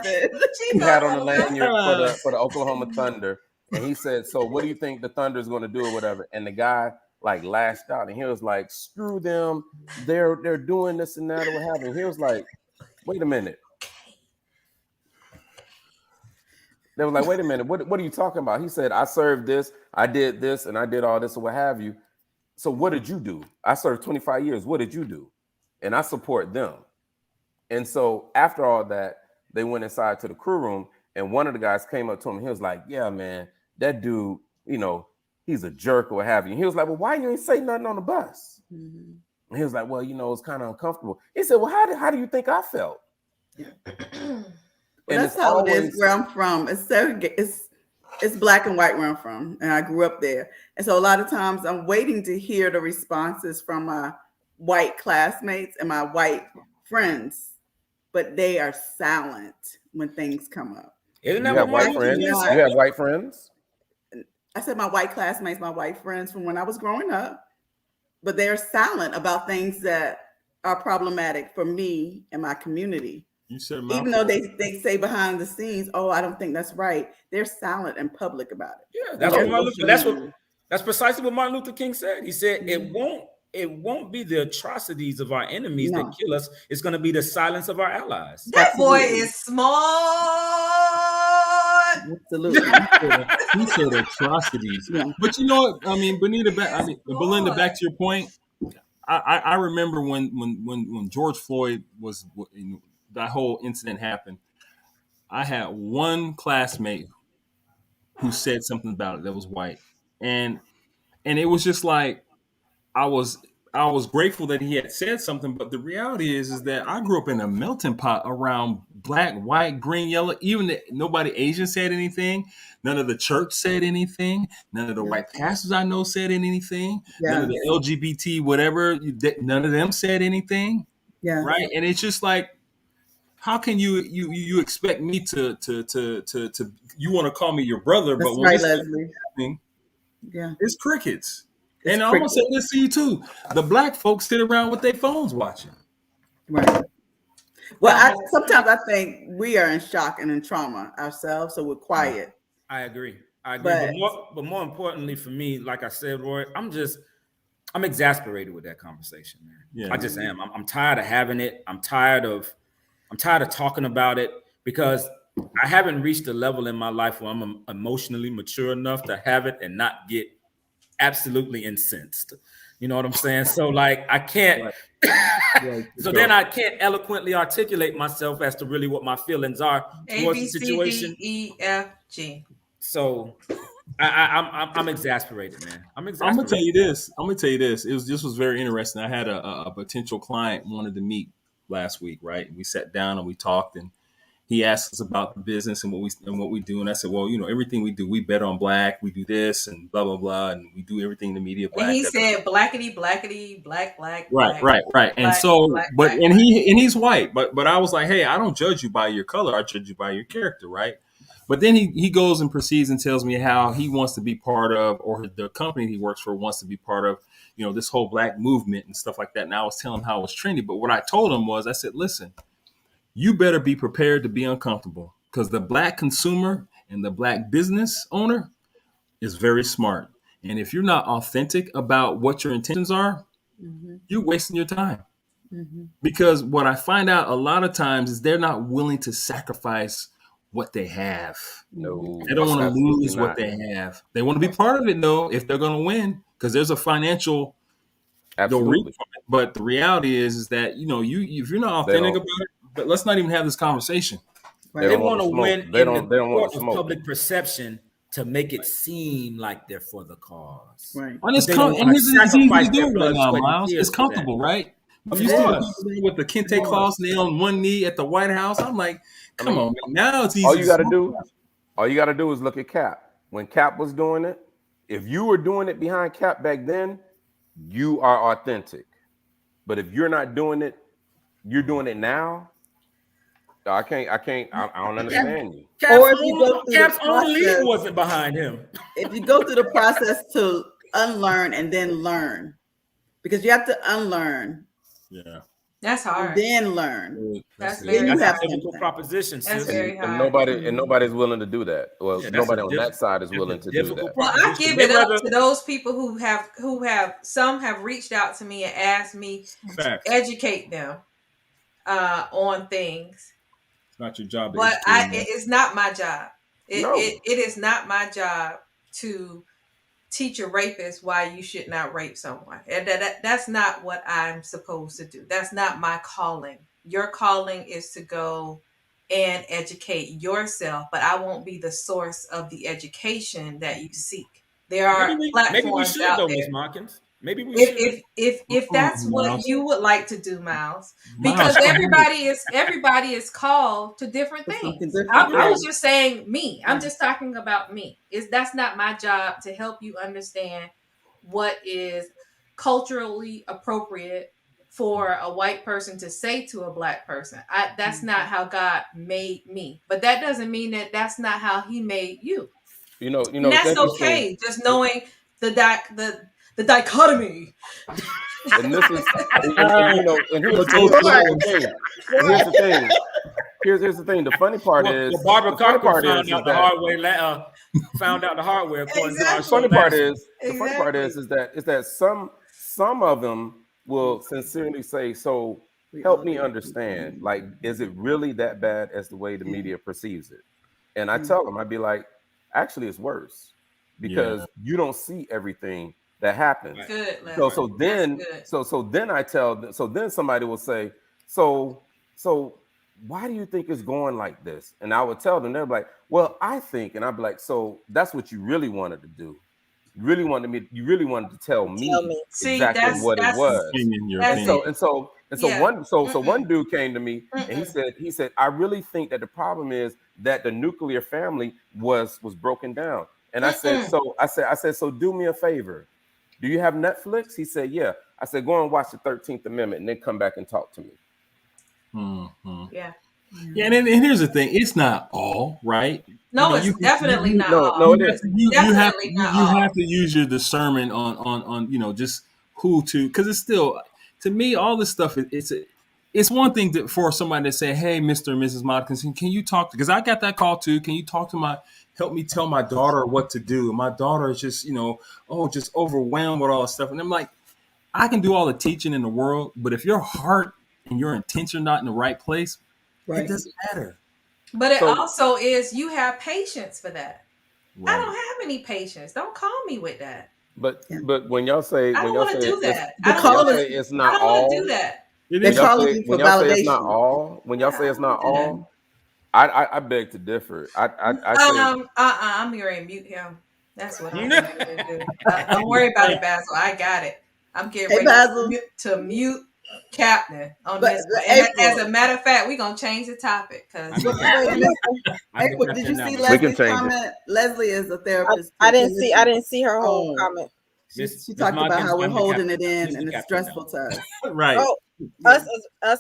He had on the lanyard for the Oklahoma Thunder, and he said, "So, what do you think the Thunder is going to do or whatever?" And the guy like lashed out, and he was like, "Screw them! They're doing this and that or what have you." He was like, "Wait a minute." They were like, "Wait a minute, what are you talking about?" He said, "I served this, I did this, and I did all this or what have you. So, what did you do? I served 25 years. What did you do?" And I support them. And so after all that, they went inside to the crew room, and one of the guys came up to him. He was like, "Yeah, man, that dude, he's a jerk or what have you." And he was like, "Well, why you ain't say nothing on the bus?" Mm-hmm. And he was like, "Well, it's kind of uncomfortable." He said, "Well, how do you think I felt?" Well, that's how it is where I'm from. It's It's black and white where I'm from, and I grew up there. And so a lot of times I'm waiting to hear the responses from my white classmates and my white friends, but they are silent when things come up. Isn't You that have what Martin white Luther friends? King not. You said? have white friends? I said my white classmates, my white friends from when I was growing up, but they're silent about things that are problematic for me and my community. You said Even though they say behind the scenes, oh, I don't think that's right. They're silent and public about it. Yeah, that's what Martin Luther. That's precisely what Martin Luther King said. He said it won't be the atrocities of our enemies that kill us. It's going to be the silence of our allies. That boy is smart. Absolutely. He said atrocities. Yeah. But you know what? I mean, Belinda, back to your point. I remember when George Floyd was, that whole incident happened. I had one classmate who said something about it that was white, and it was just like I was grateful that he had said something, but the reality is that I grew up in a melting pot around black, white, green, yellow. Even nobody Asian said anything. None of the church said anything. None of the white pastors I know said anything. None of the LGBT whatever. None of them said anything. Yeah. Right. And it's just like, how can you expect me to you want to call me your brother, but when this is happening, it's crickets. And I'm gonna say this to you too: the black folks sit around with their phones watching. Right. Well, sometimes I think we are in shock and in trauma ourselves, so we're quiet. I agree. But more importantly for me, like I said, Roy, I'm exasperated with that conversation, man. Yeah. I just am. I'm tired of having it. I'm tired of talking about it because I haven't reached a level in my life where I'm emotionally mature enough to have it and not get absolutely incensed. You know what I'm saying? So like I can't then I can't eloquently articulate myself as to really what my feelings are towards the situation. A-B-C-D-E-F-G. So I'm exasperated, man. I'm gonna tell you this. This was very interesting. I had a potential client wanted to meet last week, right? We sat down and we talked, and he asked us about the business and what we do. And I said, well, everything we do, we bet on black, we do this and blah, blah, blah. And we do everything in the media black. And he said blackity, blackity, black. Right. Black, and so, black, but, black, and he's white, but I was like, hey, I don't judge you by your color. I judge you by your character. Right. But then he goes and proceeds and tells me how he wants to be part of, or the company he works for wants to be part of, this whole black movement and stuff like that. And I was telling him how it was trendy. But what I told him was, I said, listen, you better be prepared to be uncomfortable because the black consumer and the black business owner is very smart. And if you're not authentic about what your intentions are, you're wasting your time. Because what I find out a lot of times is they're not willing to sacrifice what they have. No, they don't want to lose what they have. They want to be part of it though, if they're going to win, because there's a financial absolutely. But the reality is that if you're not authentic about it, but let's not even have this conversation. Right. They want to win. They don't want public perception to make it seem like they're for the cause. Right. And it's easy to do right now, Miles. It's comfortable, right? You see the people with the kente cloths and they on one knee at the White House. I'm like, come on, man. Now it's easy. All you got to do is look at Cap. When Cap was doing it, if you were doing it behind Cap back then, you are authentic. But if you're not doing it, you're doing it now. I don't understand you. Cap's own league wasn't behind him. If you go through the process to unlearn and then learn, because you have to unlearn. Yeah. That's hard. Then learn. That's a difficult proposition. That's very hard. And nobody's willing to do that. Well, nobody on that side is willing to do that. Well, I give it up to those people who have some have reached out to me and asked me to educate them on things. It's not your job. But it's not my job. It is not my job to teach a rapist why you should not rape someone. That's not what I'm supposed to do. That's not my calling. Your calling is to go and educate yourself, but I won't be the source of the education that you seek. There are platforms out there. Ms. Markins. Maybe we should. If that's what Miles. you would like to do, Miles, Miles, because come on. everybody is called to different For something things. different. I was just saying me. I'm just talking about me. That's not my job to help you understand what is culturally appropriate for a white person to say to a black person. That's not how God made me. But that doesn't mean that that's not how He made you. And And it's that's interesting. okay. Just knowing the dichotomy. And this is, and here's the thing. Here's the thing. Here's the thing. The funny part is, Well, Barbara Carter found out the that hard way. Found out the hard way. According to our the funny show part last is, the funny part is that some of them will sincerely say, "So help me understand. Like, is it really that bad as the way the media perceives it?" And I tell them, I'd be like, "Actually, it's worse because you don't see everything that happens." Good. So then somebody will say, so why do you think it's going like this? And I would tell them, they're like, well, I think, and I'd be like, so that's what you really wanted to do. You really wanted to tell me exactly what it was. One dude came to me and he said, I really think that the problem is that the nuclear family was broken down. And I said, so do me a favor. Do you have Netflix? He said, yeah. I said, go and watch the 13th Amendment and then come back and talk to me. Mm-hmm. Yeah, and here's the thing: it's not all right. No, it's definitely not all. No, it is. You have to use your discernment on just who to, because it's still, to me, all this stuff. It's one thing for somebody to say, "Hey, Mr. and Mrs. Modkinson, can you talk?" Because I got that call too. Can you talk to help me tell my daughter what to do? My daughter is just just overwhelmed with all this stuff, and I'm like, I can do all the teaching in the world, but if your heart and your intention are not in the right place, it doesn't matter. But it also is, you have patience for that. Right. I don't have any patience. Don't call me with that. But when y'all say, I don't want to do that. I don't want to do that. They call you for validation. Say it's not all, when y'all say it's not all, I beg to differ. I'm getting ready to mute him. That's what I'm going to do. Don't worry about it, Basil. I got it. I'm getting ready to mute Captain on this one. And as a matter of fact, we're gonna change the topic because did you see Leslie's comment? Leslie is a therapist. I didn't see her whole comment. She talked about how we're holding it in and it's stressful to us. Right. Oh, us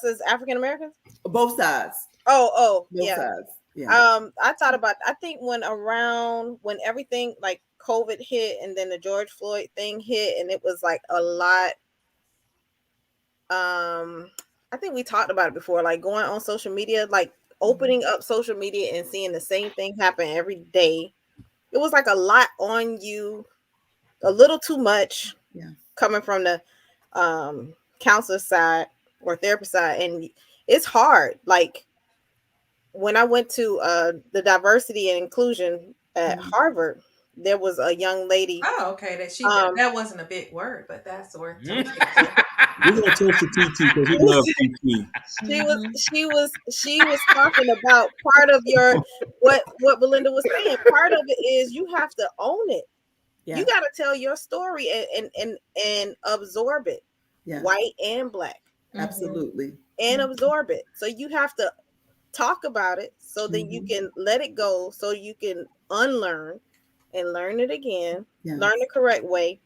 as African Americans? Both sides. Both sides. Yeah. I thought about, I think when everything like COVID hit and then the George Floyd thing hit and it was like a lot. I think we talked about it before, like going on social media, like opening up social media and seeing the same thing happen every day. It was like a lot on you, a little too much coming from the counselor side or therapist side. And it's hard. Like when I went to the diversity and inclusion at Harvard, there was a young lady. Oh, okay. That wasn't a big word, but that's the word. We're gonna talk to TT because we love TT. She was talking about part of what Belinda was saying. Part of it is you have to own it. Yeah. You got to tell your story and absorb it. Yeah. White and black. Absolutely. And absorb it. So you have to talk about it so that you can let it go, so you can unlearn and learn it again, learn the correct way,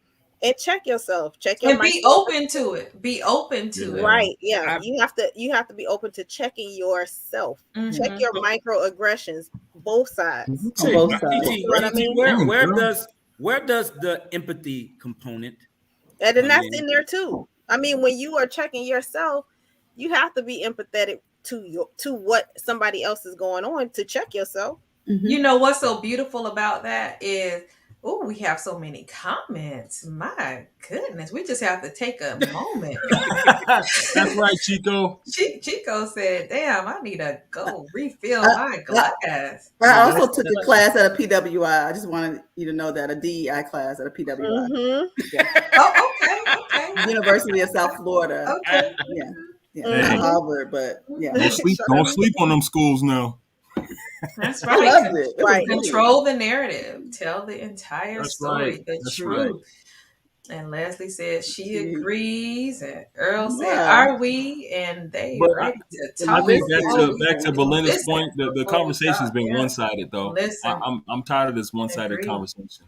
and check yourself. Check your and be open to it. Be open to it. Right. Yeah. You have to be open to checking yourself. Mm-hmm. Check your microaggressions, both sides. Mm-hmm. Both sides. You know what I mean? Where does the empathy component? And then that's in there too. I mean, when you are checking yourself, you have to be empathetic to what somebody else is going on to check yourself. Mm-hmm. You know what's so beautiful about that is, we have so many comments. My goodness, we just have to take a moment. That's right, Chico. Chico said, "Damn, I need to go refill my glass." I also took a class at a PWI. I just wanted you to know that, a DEI class at a PWI. Mm-hmm. Yeah. Oh, okay. University of South Florida. Okay. Yeah. Not Harvard, but yeah. Don't sleep on them schools now. That's right. I loved it. Right. Control the narrative. Tell the entire story. Right. The truth. Right. And Leslie said she agrees, and Earl said, Yeah. "Are we?" And they But ready to I talk. think Listen. back to Belinda's Listen point, the before we conversation's talk. been Yeah. one sided though. Listen. I'm tired of this one sided Agreed. conversation.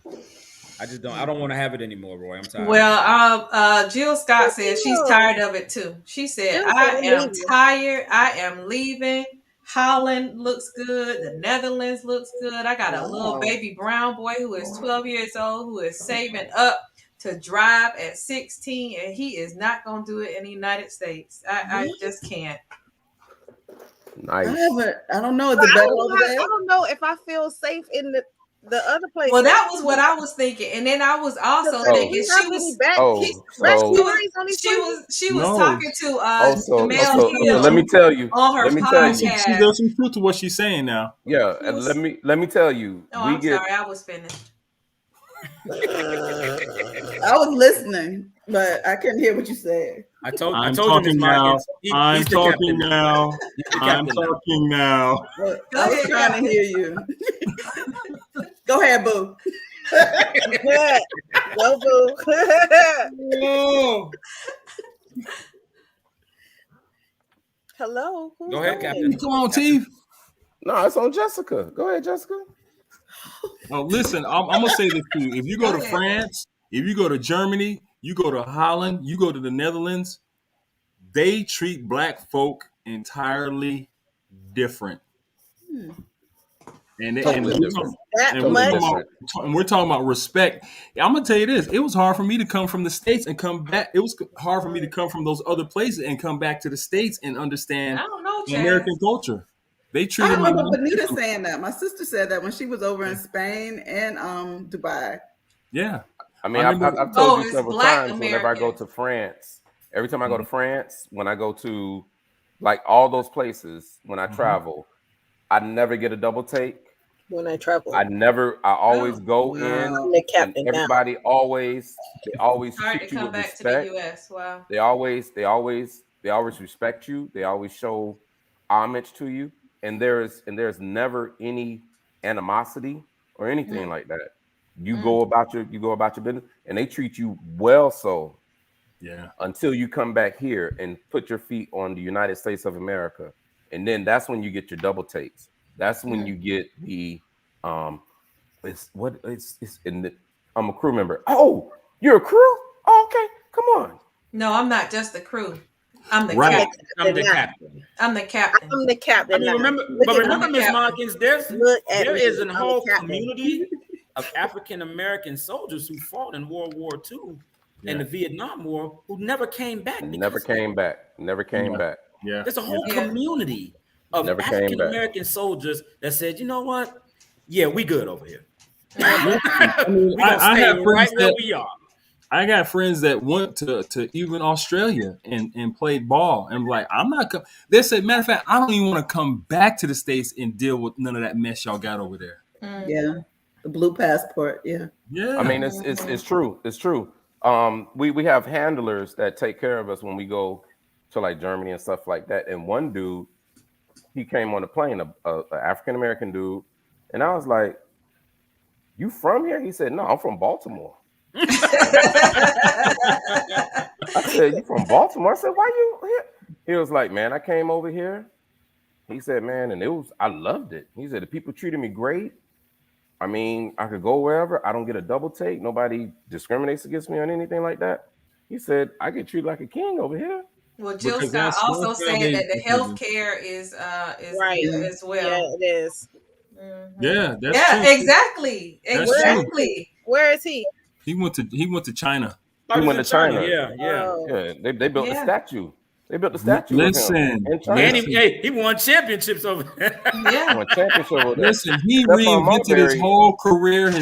I don't want to have it anymore, Roy. I'm tired. Well, Jill Scott says she's tired of it too. She said, Jill said, "I "I'm am leaving." tired. I am leaving. Holland looks good. The Netherlands looks good. I got a little Wow. baby brown boy who is 12 years old who is saving up to drive at 16, and he is not going to do it in the United States. I just can't." Nice. I don't know. Is But it better over there? I don't know if I feel safe in the other place. Well, that was what I was thinking, and then I was also thinking she was talking to Jamel Hill let me tell you. on her podcast. There's some truth to what she's saying now. Yeah, and let me tell you. Oh, I'm sorry, I was finished. I was listening, but I couldn't hear what you said. I told I'm you, talking Miss now. Marcus. I'm talking now. I'm captain now. talking now. I was trying to hear you. Go ahead, boo. Go, boo. Oh. Hello. Go ahead, Captain. Come on, T. No, it's on Jessica. Go ahead, Jessica. Oh, listen, I'm gonna say this to you. If you go to France, if you go to Germany, you go to Holland, you go to the Netherlands, they treat black folk entirely different. And we're talking about respect. I'm gonna tell you this: it was hard for me to come from the States and come back. It was hard for me to come from those other places and come back to the States and understand American culture. They treated I me. remember Benita saying that. My sister said that when she was over in Spain and Dubai. Yeah. I mean, I've told you several times whenever I go to France, every time I go to France, when I go to like all those places, when I travel, I never get a double take. When I travel, I always go in. I'm the captain. Everybody always treat you with respect. To the US. Wow. They always respect you. They always show homage to you. And there's never any animosity or anything like that. You go about your business, and they treat you well. So, until you come back here and put your feet on the United States of America, and then that's when you get your double takes. That's when you get the I'm a crew member. Oh, you're a crew? Oh, okay, come on. No, I'm not just the crew. I'm the captain. I'm the captain. I'm the captain. I mean, remember, Ms. Markins, there is a whole community of African American soldiers who fought in World War II and the Vietnam War who never came back. Never came back. Yeah. There's a whole community of African American soldiers that said, you know what? Yeah, we good over here. I have friends where we are. I got friends that went to even Australia and played ball, and like, I'm not. They said, matter of fact, I don't even want to come back to the States and deal with none of that mess y'all got over there. Yeah, the blue passport. Yeah. I mean, it's true. It's true. We have handlers that take care of us when we go to like Germany and stuff like that. And one dude, he came on the plane, a African American dude, and I was like, "You from here?" He said, "No, I'm from Baltimore." I said, "You from Baltimore?" I said, "Why you here?" He was like, "Man, I came over here." He said, "Man, and I loved it." He said, "The people treated me great. I mean, I could go wherever. I don't get a double take. Nobody discriminates against me or anything like that." He said, "I get treated like a king over here." Well, Jill Scott also said that the health care is right as well. Yeah, it is. Mm-hmm. Yeah, that's true. Exactly. Where is he? He went to China. He went to China. Yeah. They built a statue. They built the statue. Listen, and he won championships over there. Yeah, won championships over there. Listen, he reinvented his whole career. He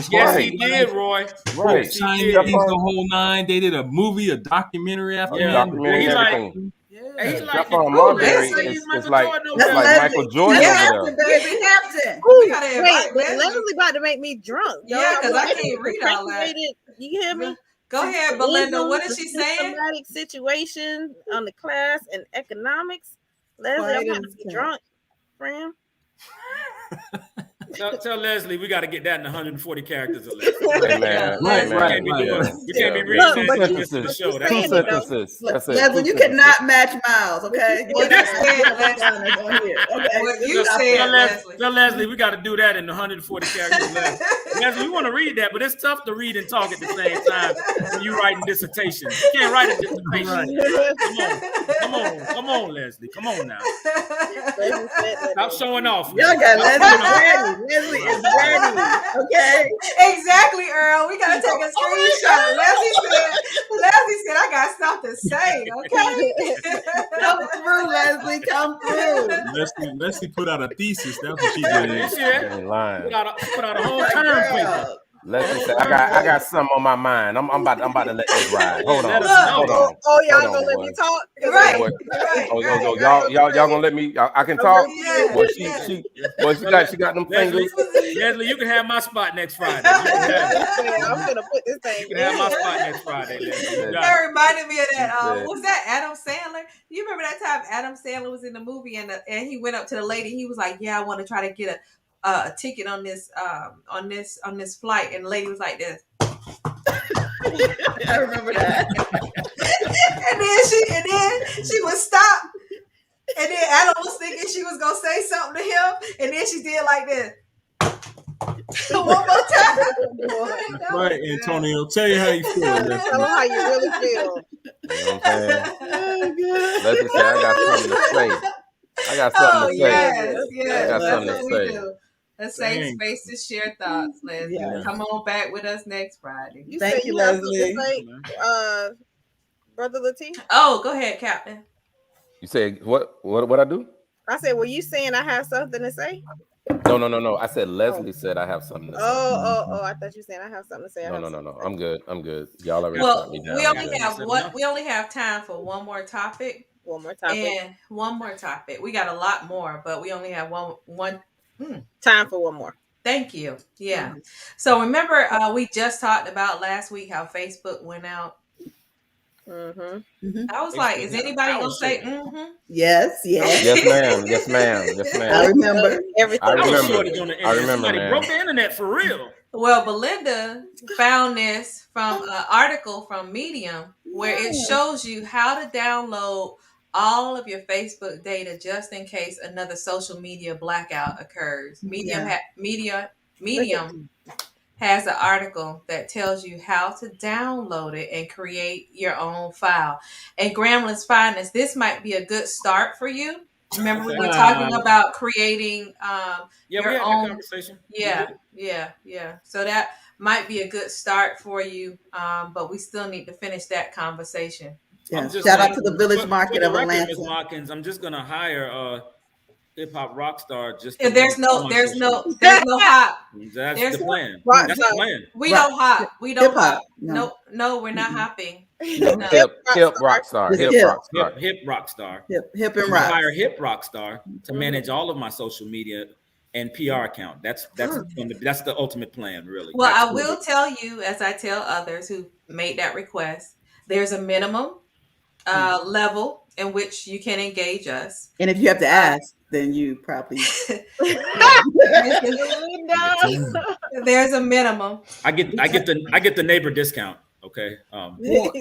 did, Roy. Right. Chinese, the whole nine. They did a movie, a documentary after him. He's like, Stephon Marbury is like Michael Jordan over there. Captain. Wait, Leslie's about to make me drunk. Yeah, because I can't read all that. You hear me? Go ahead, Belinda. What is she saying? Systematic situation on the class and economics. Leslie, I'm about to be drunk, friend. Tell Leslie we got to get that in 140 characters or less. Hey, man. Right. You can't be reading Look, that but just for the show. you That's Two saying it, though. sentences. Look, That's it. Leslie, Two you sentences. cannot match Miles, okay? What you said, Leslie. Okay. What you said, Leslie. Tell Leslie we got to do that in 140 characters less. Leslie, we want to read that, but it's tough to read and talk at the same time when you're writing dissertations. You can't write a dissertation. Come on, Leslie. Come on now. Stop showing off. Y'all got Leslie ready. Leslie is ready. Okay. Exactly, Earl. We gotta take a screenshot. Leslie said, I got something to say. Okay. Come through, Leslie. Come through. Leslie put out a thesis. That's what she did. Ain't lying. Put out a whole term paper. Let's say I got something on my mind. I'm about to let this ride. Hold on. Oh, y'all gonna let me talk? Right. Y'all gonna let me? I can talk. Yeah. Well, she got them fingers. Leslie, you can have my spot next Friday. I'm gonna put this thing. You can have my spot next Friday, Leslie. That reminded me of that. Was that Adam Sandler? You remember that time Adam Sandler was in the movie and he went up to the lady. He was like, "Yeah, I want to try to get a ticket on this flight," and the lady was like this. I remember that. and then she would stop, and then Adam was thinking she was gonna say something to him, and then she did like this. One more time. Right, Antonio. Tell you how you feel. Tell them how you really feel. You know what I'm saying? Let's just say I got something to say. I got something to say. Yes, I got that's something what to we say. do. A safe space to share thoughts, Leslie. Yeah. Come on back with us next Friday. Thank you, Leslie. Brother Latif? Oh, go ahead, Captain. You say what I do? I said, were you saying I have something to say? No. I said Leslie said I have something to say. Oh, I thought you said I have something to say. No. I'm good. Y'all already shot me down. We only have time for one more topic. One more topic. And one more topic. We got a lot more, but we only have one. Time for one more. Thank you. Yeah. So remember, we just talked about last week how Facebook went out. Mm-hmm. I was like, is anybody gonna say mm-hmm? Yes. Yes, ma'am. I remember everything. I remember. Somebody Man. broke the internet for real. Well, Belinda found this from an article from Medium where it shows you how to download all of your Facebook data just in case another social media blackout occurs. Medium has an article that tells you how to download it and create your own file. And Gremlin's Finest, this might be a good start for you. Remember we were talking about creating your own conversation. Yeah. So that might be a good start for you, but we still need to finish that conversation. Yeah. Shout out to the Village Market of Atlanta. Ms. Watkins, I'm just gonna hire a hip hop rock star. Just there's no hop. That's the plan. That's the plan. We don't hop. We don't hop. No, we're not hopping. No. Hip rock star. Hip rock star. Hip and rock. Hire hip rock star to manage all of my social media and PR account. That's the ultimate plan, really. Well, I will tell you, as I tell others who made that request, there's a minimum level in which you can engage us. And if you have to ask, then you probably there's a minimum. I get the neighbor discount. Okay. Here's the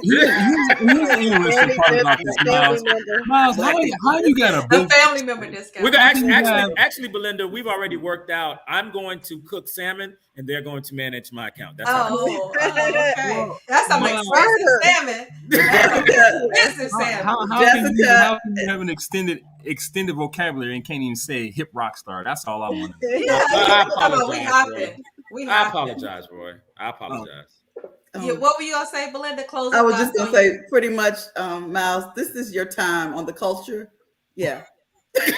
interesting part about this, Miles. Miles, how you got a family member discount? We got actually, Belinda, we've already worked out. I'm going to cook salmon, and they're going to manage my account. That's okay. That's some expensive salmon. Expensive salmon. How can you have an extended vocabulary and can't even say hip rock star? That's all I want to know. I apologize, Roy. I apologize. What were you gonna say, Belinda? Close. I was just gonna say, pretty much, Miles. This is your time on the culture. Yeah. See,